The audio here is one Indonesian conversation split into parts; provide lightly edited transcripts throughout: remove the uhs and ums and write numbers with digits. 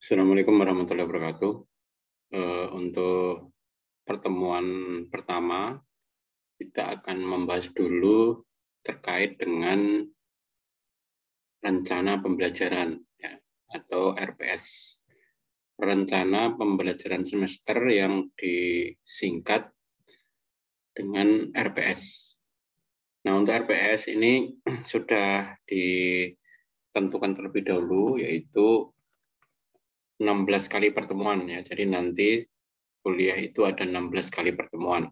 Assalamualaikum warahmatullahi wabarakatuh. Untuk pertemuan pertama, kita akan membahas dulu terkait dengan rencana pembelajaran ya, atau RPS. Rencana pembelajaran semester yang disingkat dengan RPS. Nah, untuk RPS ini sudah ditentukan terlebih dahulu, yaitu 16 kali pertemuan ya. Jadi nanti kuliah itu ada 16 kali pertemuan.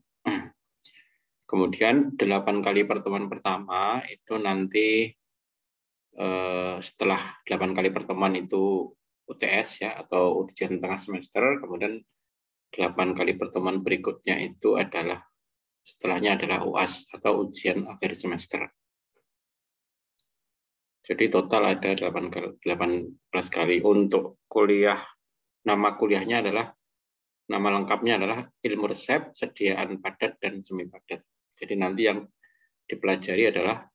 Kemudian 8 kali pertemuan pertama itu nanti setelah 8 kali pertemuan itu UTS ya atau ujian tengah semester, kemudian 8 kali pertemuan berikutnya itu adalah setelahnya adalah UAS atau ujian akhir semester. Jadi total ada 18 kali untuk kuliah. Nama kuliahnya adalah, nama lengkapnya adalah ilmu resep, sediaan padat, dan semi padat. Jadi nanti yang dipelajari adalah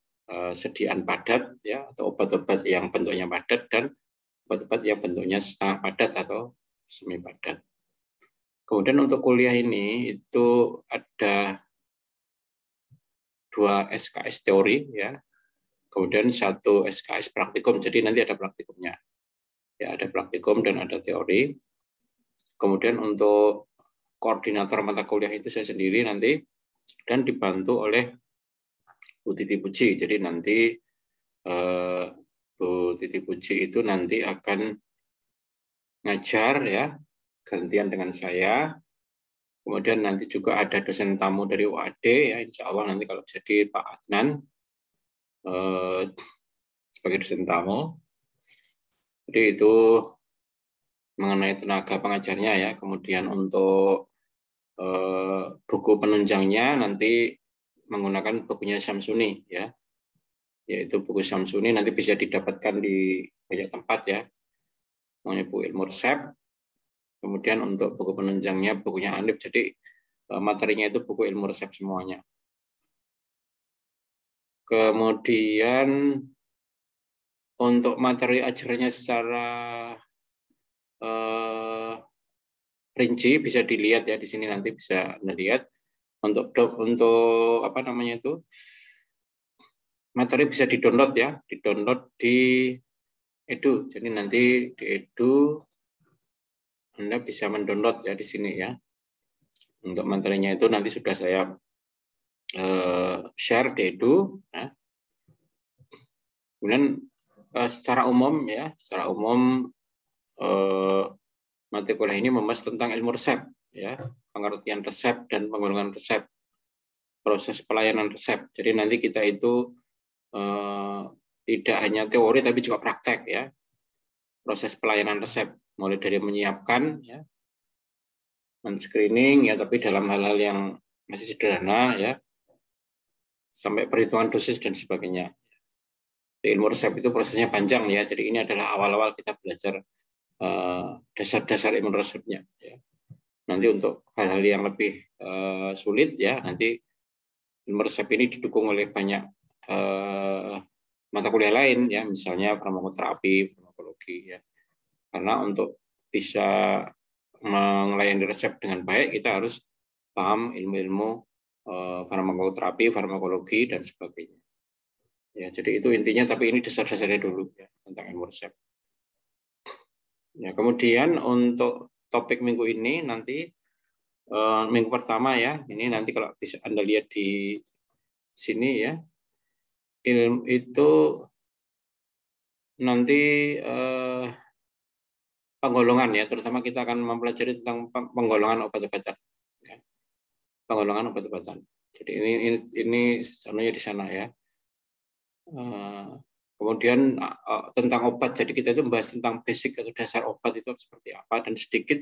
sediaan padat ya atau obat-obat yang bentuknya padat dan obat-obat yang bentuknya setengah padat atau semi padat. Kemudian untuk kuliah ini itu ada 2 SKS teori ya. Kemudian 1 SKS praktikum. Jadi nanti ada praktikumnya. Ya, ada praktikum dan ada teori. Kemudian untuk koordinator mata kuliah itu saya sendiri nanti dan dibantu oleh Bu Titi Puji. Jadi nanti Bu Titi Puji itu nanti akan ngajar ya, gantian dengan saya. Kemudian nanti juga ada dosen tamu dari UAD ya, insya Allah nanti kalau jadi Pak Adnan sebagai dosen tamu. Jadi itu mengenai tenaga pengajarnya ya. Kemudian untuk buku penunjangnya nanti menggunakan bukunya Syamsuni ya, yaitu buku Syamsuni nanti bisa didapatkan di banyak tempat ya, namanya buku ilmu resep. Kemudian untuk buku penunjangnya bukunya Anip, jadi materinya itu buku ilmu resep semuanya. Kemudian untuk materi ajarnya secara rinci bisa dilihat ya di sini, nanti bisa dilihat. Untuk apa namanya itu, materi bisa di-download ya, di-download di Edu. Jadi nanti di Edu Anda bisa mendownload ya di sini ya. Untuk materinya itu nanti sudah saya share di Edu. Ya. Kemudian secara umum ya, secara umum mata kuliah ini membahas tentang ilmu resep ya, pengertian resep dan penggolongan resep, proses pelayanan resep. Jadi nanti kita itu tidak hanya teori tapi juga praktek ya, proses pelayanan resep mulai dari menyiapkan ya, men-screening ya, tapi dalam hal-hal yang masih sederhana ya, sampai perhitungan dosis dan sebagainya. Di ilmu resep itu prosesnya panjang ya, jadi ini adalah awal-awal kita belajar dasar-dasar ilmu resepnya ya. Nanti untuk hal-hal yang lebih sulit ya, nanti ilmu resep ini didukung oleh banyak mata kuliah lain ya, misalnya farmakoterapi, farmakologi ya. Karena untuk bisa melayani resep dengan baik kita harus paham ilmu-ilmu farmakoterapi, farmakologi dan sebagainya. Ya, jadi itu intinya, tapi ini dasar-dasarnya dulu ya tentang ilmu resep. Ya, kemudian untuk topik minggu ini nanti minggu pertama ya, ini nanti kalau bisa Anda lihat di sini ya, ilmu itu nanti penggolongan ya, terutama kita akan mempelajari tentang penggolongan obat-obatan ya. Penggolongan obat-obatan. Jadi ini sebenarnya di sana ya. Kemudian tentang obat, jadi kita itu membahas tentang basic atau dasar obat itu seperti apa, dan sedikit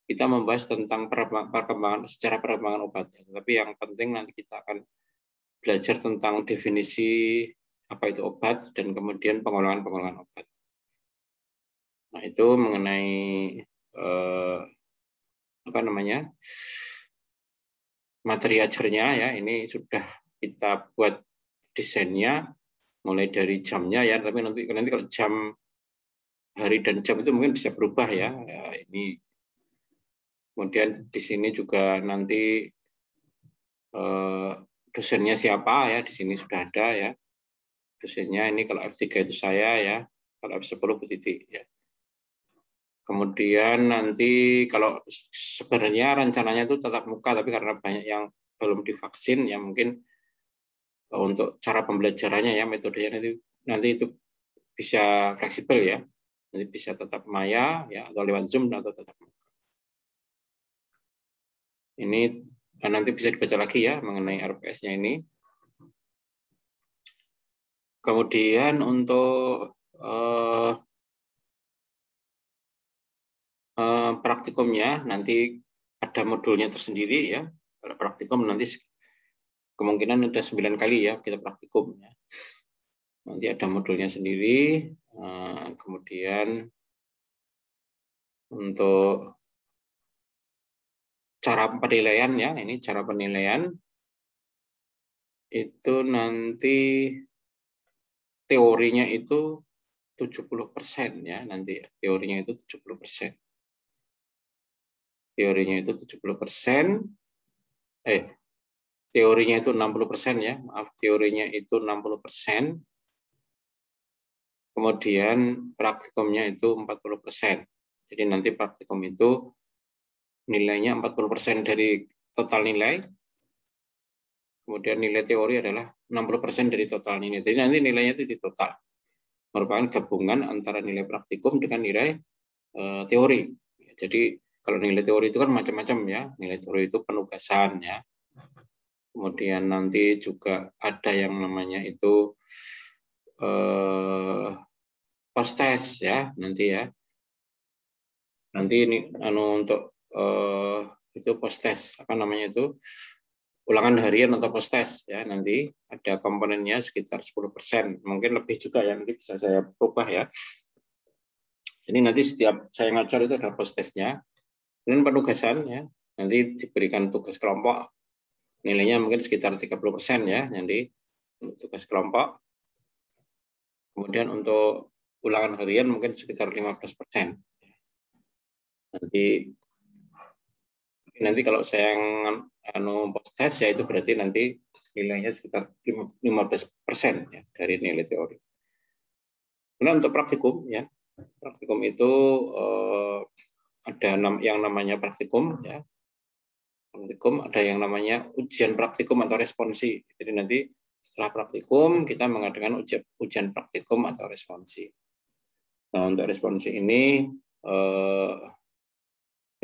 kita membahas tentang perkembangan secara perkembangan obat. Tapi yang penting nanti kita akan belajar tentang definisi apa itu obat dan kemudian pengolahan obat. Nah, itu mengenai apa namanya, materi ajarnya ya, ini sudah kita buat desainnya mulai dari jamnya ya, tapi nanti kalau jam hari dan jam itu mungkin bisa berubah ya. Ini kemudian di sini juga nanti dosennya siapa ya, di sini sudah ada ya dosennya. Ini kalau F3 itu saya ya, kalau F10 Bu Titi ya. Kemudian nanti kalau sebenarnya rencananya itu tatap muka, tapi karena banyak yang belum divaksin ya mungkin untuk cara pembelajarannya ya metodenya nanti itu bisa fleksibel ya, nanti bisa tetap maya ya atau lewat Zoom atau tetap muka. Ini nanti bisa dibaca lagi ya mengenai RPS-nya ini. Kemudian untuk praktikumnya nanti ada modulnya tersendiri ya. Kalau praktikum nanti kemungkinan ada 9 kali ya kita praktikum ya. Nanti ada modulnya sendiri. Kemudian untuk cara penilaian ya, ini cara penilaian itu nanti teorinya itu 70% ya, nanti teorinya itu 70%. Teorinya itu 70%, teorinya itu 60% ya, maaf, teorinya itu 60%, kemudian praktikumnya itu 40%. Jadi nanti praktikum itu nilainya 40% dari total nilai, kemudian nilai teori adalah 60% dari total nilai. Jadi nanti nilainya itu di total, merupakan gabungan antara nilai praktikum dengan nilai teori. Jadi kalau nilai teori itu kan macam-macam ya, nilai teori itu penugasan ya. Kemudian nanti juga ada yang namanya itu post test ya, nanti ya. Nanti ini untuk itu post test apa namanya itu ulangan harian atau post test ya, nanti ada komponennya sekitar 10%, mungkin lebih juga ya, nanti bisa saya ubah ya. Jadi nanti setiap saya ngajar itu ada post testnya. Dan penugasan ya, nanti diberikan tugas kelompok, nilainya mungkin sekitar 30% ya, nanti tugas kelompok. Kemudian untuk ulangan harian mungkin sekitar 15%. Nanti kalau saya post test ya itu berarti nanti nilainya sekitar 15% ya dari nilai teori. Kemudian untuk praktikum ya, praktikum itu ada yang namanya praktikum ya. Praktikum ada yang namanya ujian praktikum atau responsi. Jadi nanti setelah praktikum kita mengadakan ujian praktikum atau responsi. Nah, untuk responsi ini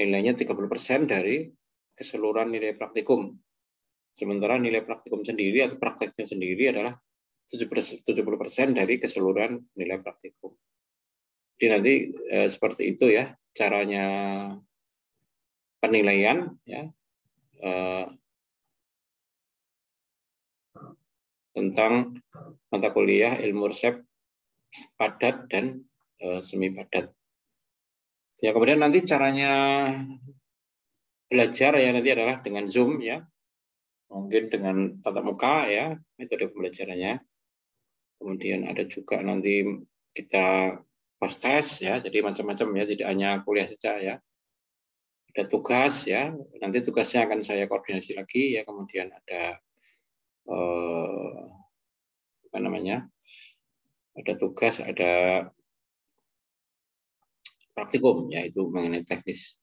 nilainya 30% dari keseluruhan nilai praktikum. Sementara nilai praktikum sendiri atau prakteknya sendiri adalah 70% dari keseluruhan nilai praktikum. Jadi nanti seperti itu ya caranya penilaian ya tentang mata kuliah ilmu resep padat dan semi padat. Ya kemudian nanti caranya belajar ya nanti adalah dengan Zoom ya, mungkin dengan tatap muka ya metode pembelajarannya. Kemudian ada juga nanti kita post test ya, jadi macam-macam ya, tidak hanya kuliah saja ya. Ada tugas ya, nanti tugasnya akan saya koordinasi lagi ya. Kemudian ada apa namanya? Ada tugas, ada praktikum yaitu mengenai teknis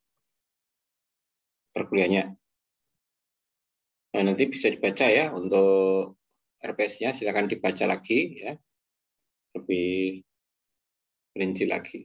perkuliahnya. Nah, nanti bisa dibaca ya untuk RPS-nya, silakan dibaca lagi ya lebih rinci lagi.